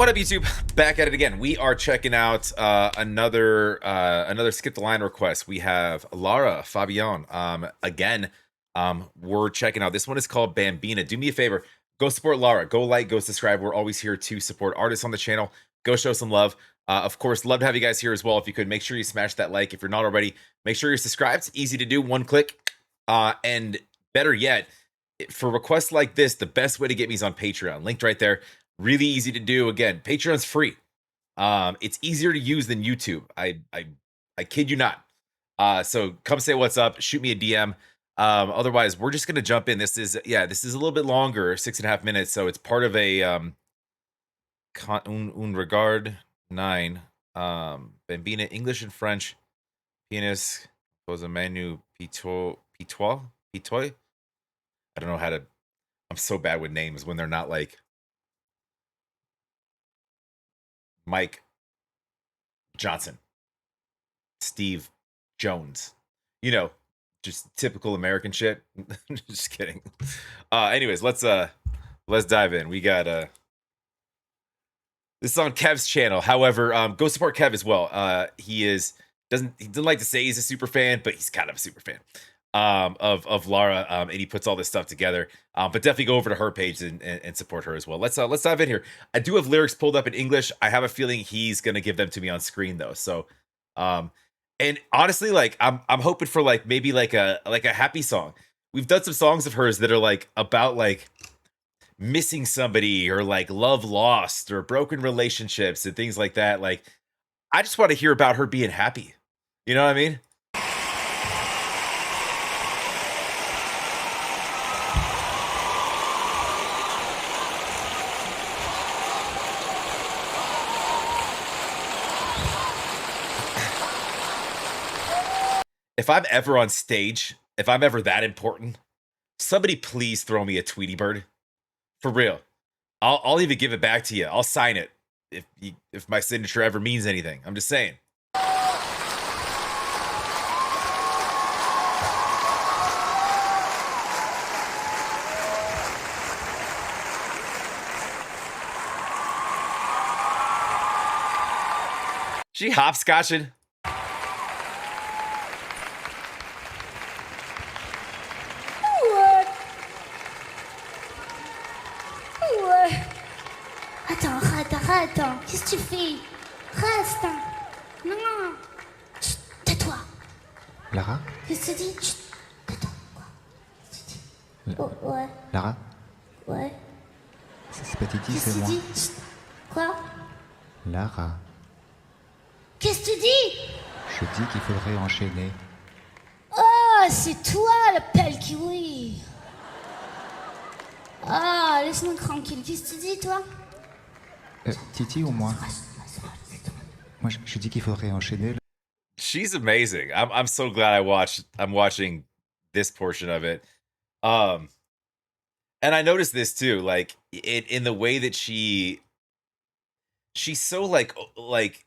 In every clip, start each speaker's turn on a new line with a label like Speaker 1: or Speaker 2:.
Speaker 1: What up, YouTube? Back at it again. We are checking out another skip the line request. We have Lara Fabian. Again, we're checking out. This one is called Bambina. Do me a favor, go support Lara. Go like, go subscribe. We're always here to support artists on the channel. Go show some love. Of course, love to have you guys here as well. If you could, make sure you smash that like. If you're not already, make sure you're subscribed. Easy to do, one click. And better yet, for requests like this, the best way to get me is on Patreon. Linked right there. Really easy to do. Again, Patreon's free. It's easier to use than YouTube. I kid you not. So come say what's up. Shoot me a DM. Otherwise, we're just gonna jump in. This is a little bit longer, 6.5 minutes. So it's part of a un regard 9. Bambina, English and French. Pianist was a menu pitoy. I don't know how to. I'm so bad with names when they're not like Mike Johnson, Steve Jones, you know, just typical American shit. Just kidding. Anyways, let's dive in. We got this is on Kev's channel. However, go support Kev as well. He doesn't like to say he's a super fan, but he's kind of a super fan of Lara, and he puts all this stuff together. But definitely go over to her page and support her as well. Let's dive in here. I do have lyrics pulled up in English. I have a feeling he's gonna give them to me on screen though. So and honestly, like I'm hoping for like maybe like a happy song. We've done some songs of hers that are like about like missing somebody or like love lost or broken relationships and things like that. Like I just want to hear about her being happy. You know what I mean? If I'm ever on stage, if I'm ever that important, somebody please throw me a Tweety Bird. For real. I'll even give it back to you. I'll sign it if my signature ever means anything. I'm just saying. She hopscotching.
Speaker 2: Attends, qu'est-ce que tu fais? Reste. Non. Chut, tais-toi.
Speaker 3: Lara?
Speaker 2: Qu'est-ce que tu dis? Chut, tais-toi. Quoi? Qu'est-ce que tu dis? Oh, ouais.
Speaker 3: Lara?
Speaker 2: Ouais.
Speaker 3: C'est pas Titi,
Speaker 2: Qu'est-ce
Speaker 3: c'est
Speaker 2: que
Speaker 3: moi.
Speaker 2: tu dis? Chut. Quoi?
Speaker 3: Lara,
Speaker 2: Qu'est-ce que tu dis?
Speaker 3: je dis qu'il faudrait enchaîner.
Speaker 2: Oh, c'est toi le pelle kiwi. Ah, laisse-moi tranquille. Qu'est-ce que tu dis, toi?
Speaker 3: Titi ou moi? Moi, je dis qu'il faudrait enchaîner.
Speaker 1: She's amazing. I'm so glad I'm watching this portion of it. And I noticed this too, like in the way that she's so like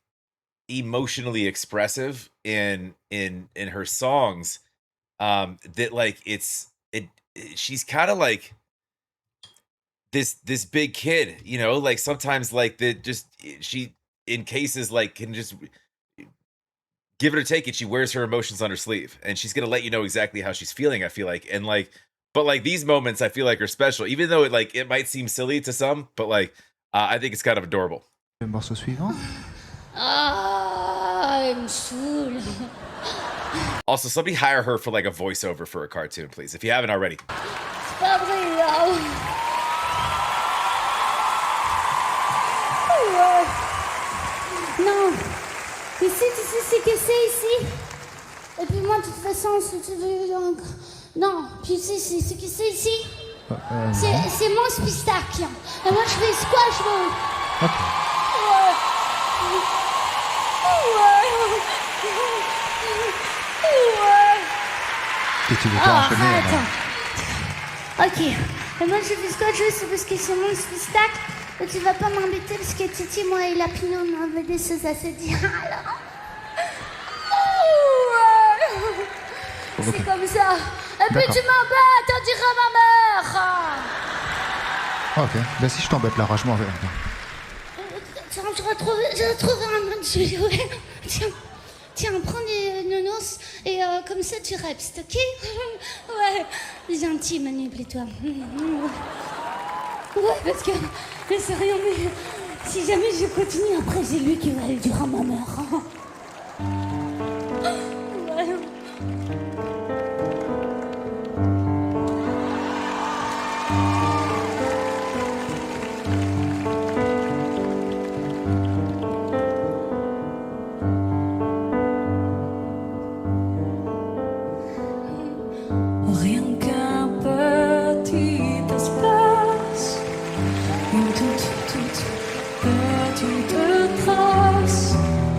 Speaker 1: emotionally expressive in her songs. That like she's kind of like this big kid, you know, like sometimes like she in cases like can just give it or take it. She wears her emotions on her sleeve and she's gonna let you know exactly how she's feeling, I feel like. And like, but like these moments I feel like are special, even though it might seem silly to some, but like I think it's kind of adorable.
Speaker 3: Le morceau suivant?
Speaker 2: Ah, elle me saoule.
Speaker 1: Also, somebody hire her for like a voiceover for a cartoon, please, if you haven't already.
Speaker 2: C'est pas vrai, là. Non, ici, tu sais ce que c'est ici. Et puis moi, de toute façon, si tu veux, donc... Non, puis tu sais ce que c'est ici. C'est mon spectacle. Et moi, je fais squash, moi.
Speaker 3: Ok. Et tu veux pas enchaîner alors?
Speaker 2: Ok. Et moi, je fais squash juste parce que c'est mon spectacle. Et tu vas pas m'embêter parce que Titi, moi et la Pinot, on avait des choses à se dire. Alors... C'est comme ça. Et puis tu m'embêtes, on dirait ma mère.
Speaker 3: Ok, bah si je t'embête Lara, je m'en vais.
Speaker 2: Attends, je retrouve un autre jeu. Ouais. Tiens, prends des nounours et comme ça tu restes, ok? Ouais, gentil Manu, plutôt. Ouais, parce que, mais sérieux, mais si jamais je continue après, c'est lui qui va aller dire à ma mère. Ouais.
Speaker 4: Rien qu'un petit espace, une toute petite trace,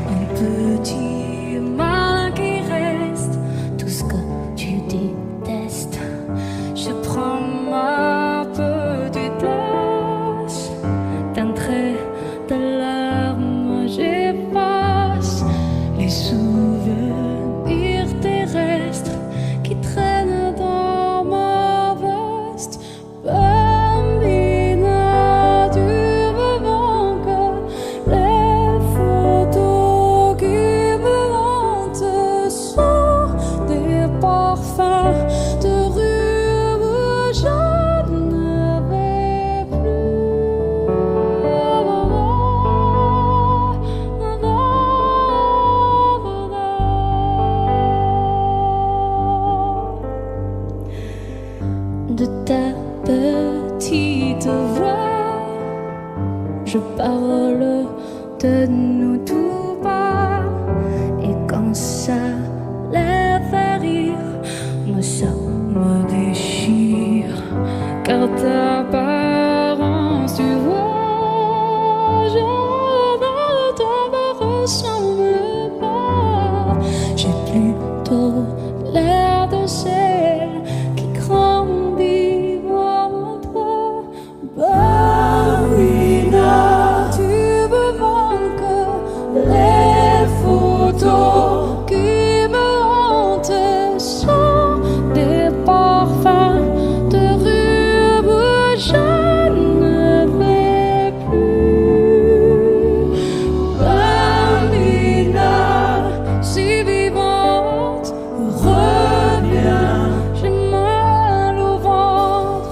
Speaker 4: un petit mal qui reste, tout ce que tu détestes. Je prends ma petite place, d'un trait de larmes j'efface les souvenirs terrestres qui traînent dans ma veste. Bambina, tu me manques, les photos qui me hantent sont des parfums de rue où je ne vais plus. De ta petite voix, je parle de nous tout bas. Et quand ça les fait rire, moi ça me déchire. Car ta apparence, tu vois, je ne te ressemble pas. J'ai plutôt l'air de celle qui grandit en toi. Bambina, tu me manques, les photos qui me hantent sont des parfums de rue où je ne vais plus. Bambina, si vivante, reviens, j'ai mal au ventre.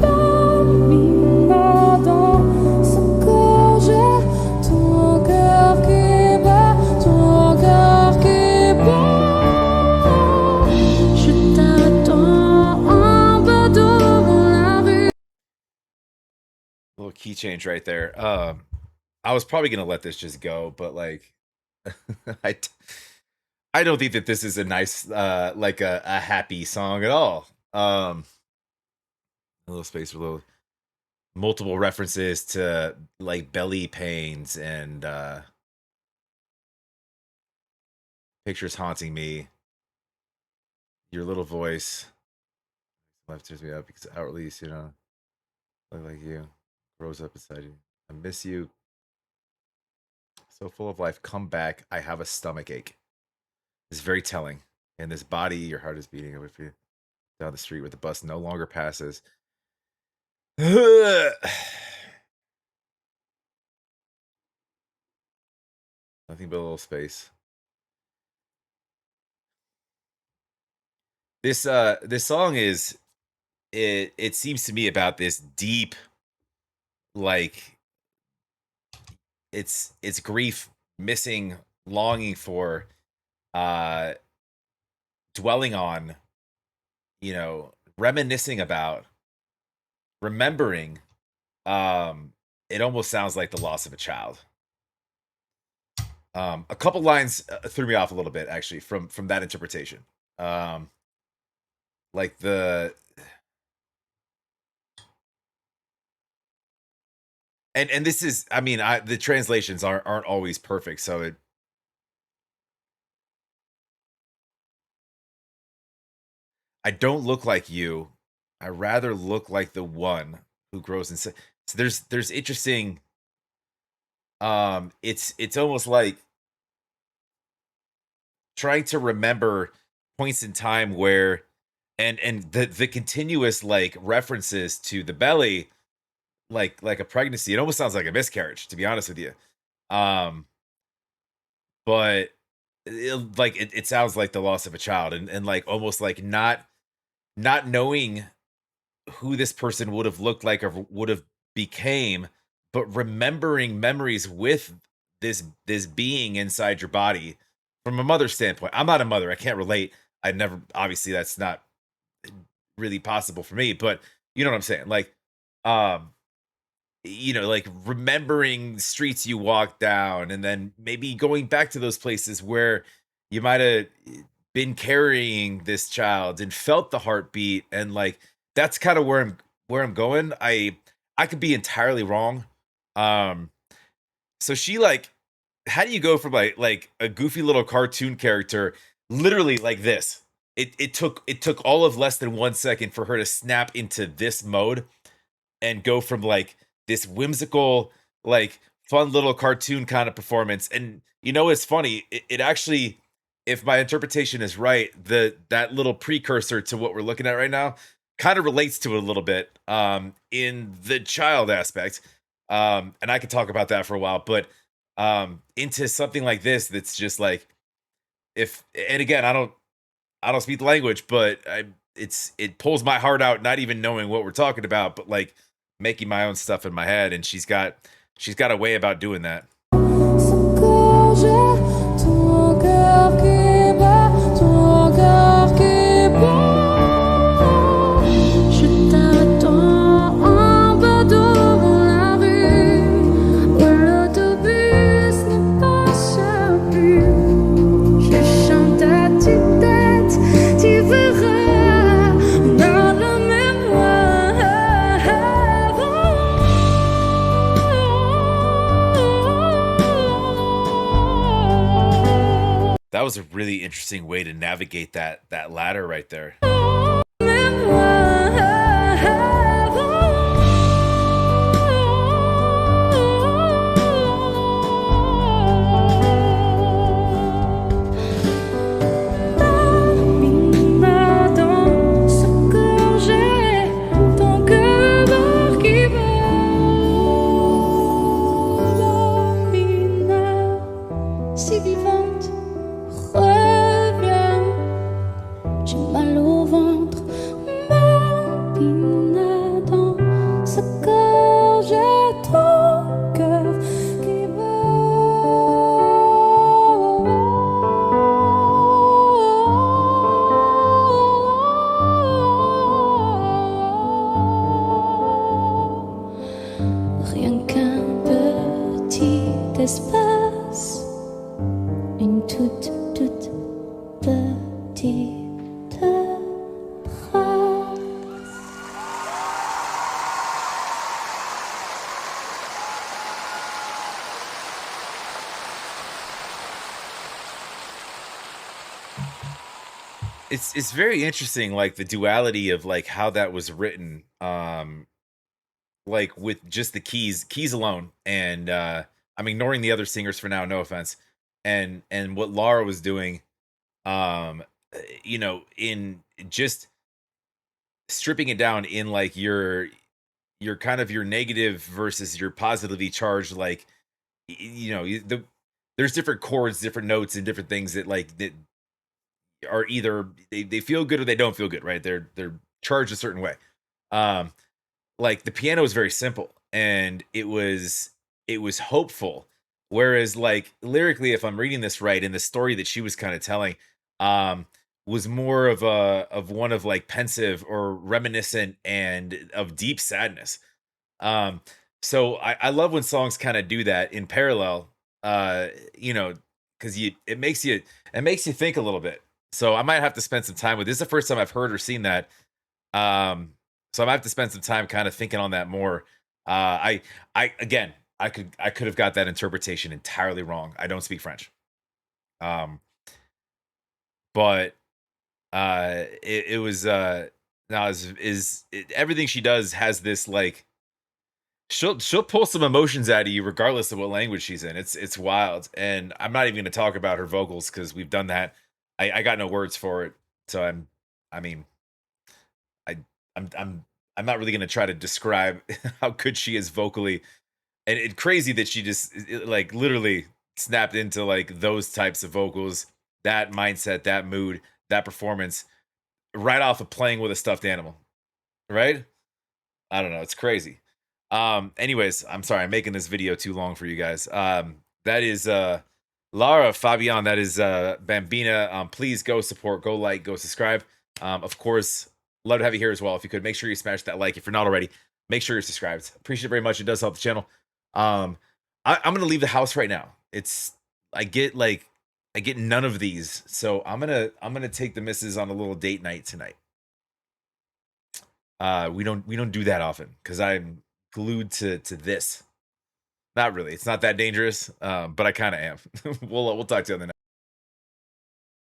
Speaker 4: Bambina, dans ce corps, ton cœur qui bat, ton cœur qui bat. Je t'attends en bas de la rue.
Speaker 1: Little key change right there. I was probably gonna let this just go, but like, I I don't think that this is a nice, like a happy song at all. A little space for little multiple references to like belly pains and pictures haunting me. Your little voice left turns me up because outwardly, you know, look like you grows up inside you. I miss you. So full of life. Come back. I have a stomach ache. It's very telling. And this body, your heart is beating with you down the street where the bus no longer passes. Nothing but a little space. This song is it seems to me about this deep, like it's grief, missing, longing for, uh dwelling on, you know, reminiscing about, remembering. It almost sounds like the loss of a child. A couple lines threw me off a little bit actually from that interpretation. Like the and this is, I mean, the translations aren't always perfect, so it I don't look like you. I rather look like the one who grows inside. So there's interesting. It's almost like trying to remember points in time where, and the continuous like references to the belly, like a pregnancy. It almost sounds like a miscarriage, to be honest with you. Um, but it sounds like the loss of a child, and like almost like not knowing who this person would have looked like or would have became, but remembering memories with this being inside your body from a mother's standpoint. I'm not a mother. I can't relate. I never, obviously that's not really possible for me, but you know what I'm saying? Um, like remembering streets you walked down and then maybe going back to those places where you might have been carrying this child and felt the heartbeat, and like that's kind of where I'm going. I could be entirely wrong. Um so she like, how do you go from like a goofy little cartoon character literally like this? It took all of less than 1 second for her to snap into this mode and go from like this whimsical, like fun little cartoon kind of performance. And it's funny. It actually, if my interpretation is right, that little precursor to what we're looking at right now kind of relates to it a little bit in the child aspect. And I could talk about that for a while, but into something like this that's just like, if and again, I don't speak the language, but it pulls my heart out, not even knowing what we're talking about, but like making my own stuff in my head. And she's got a way about doing that.
Speaker 4: Encore j'ai ton cœur qui bat, ton cœur qui bat. Je t'attends en bas de la rue où l'autobus ne passe plus. Je chante à tue-tête, tu verras dans la mémoire.
Speaker 1: That was a really interesting way to navigate that ladder right there.
Speaker 4: Bambina, dans ce corps, j'ai ton cœur qui bat. Bambina, si vivante, reviens. J'ai mal au ventre. Bambina, dans ce corps, j'ai ton cœur qui bat. Rien qu'un petit espace, une toute petite trace.
Speaker 1: It's very interesting, like the duality of like how that was written, like with just the keys alone. And I'm ignoring the other singers for now, no offense. And what Lara was doing, um in just stripping it down in like your kind of your negative versus your positively charged, like there's different chords, different notes, and different things that like that are either they feel good or they don't feel good, right? They're charged a certain way. um like the piano is very simple, and it was hopeful, whereas like lyrically, if I'm reading this right, in the story that she was kind of telling, um was more of one of like pensive or reminiscent and of deep sadness. um so I love when songs kind of do that in parallel, uh because it makes you think a little bit. So I might have to spend some time with this. Is the first time I've heard or seen that. So I might have to spend some time kind of thinking on that more. Again, I could have got that interpretation entirely wrong. I don't speak French. Um, but it was now everything she does has this like, she'll pull some emotions out of you regardless of what language she's in. It's wild, and I'm not even going to talk about her vocals because we've done that. I got no words for it, so I mean, I I'm I'm I'm not really going to try to describe how good she is vocally. And it's crazy that she just like literally snapped into like those types of vocals, that mindset, that mood, that performance right off of playing with a stuffed animal, right? I don't know, it's crazy. Anyways, I'm sorry, I'm making this video too long for you guys. That is Lara Fabian, that is Bambina. Please go support, go like, go subscribe. Of course, love to have you here as well. If you could, make sure you smash that like if you're not already. Make sure you're subscribed. Appreciate it very much. It does help the channel. I'm gonna leave the house right now. I get none of these, so I'm gonna take the missus on a little date night tonight. We don't do that often because I'm glued to this. Not really. It's not that dangerous, but I kind of am. We'll talk to you on the next.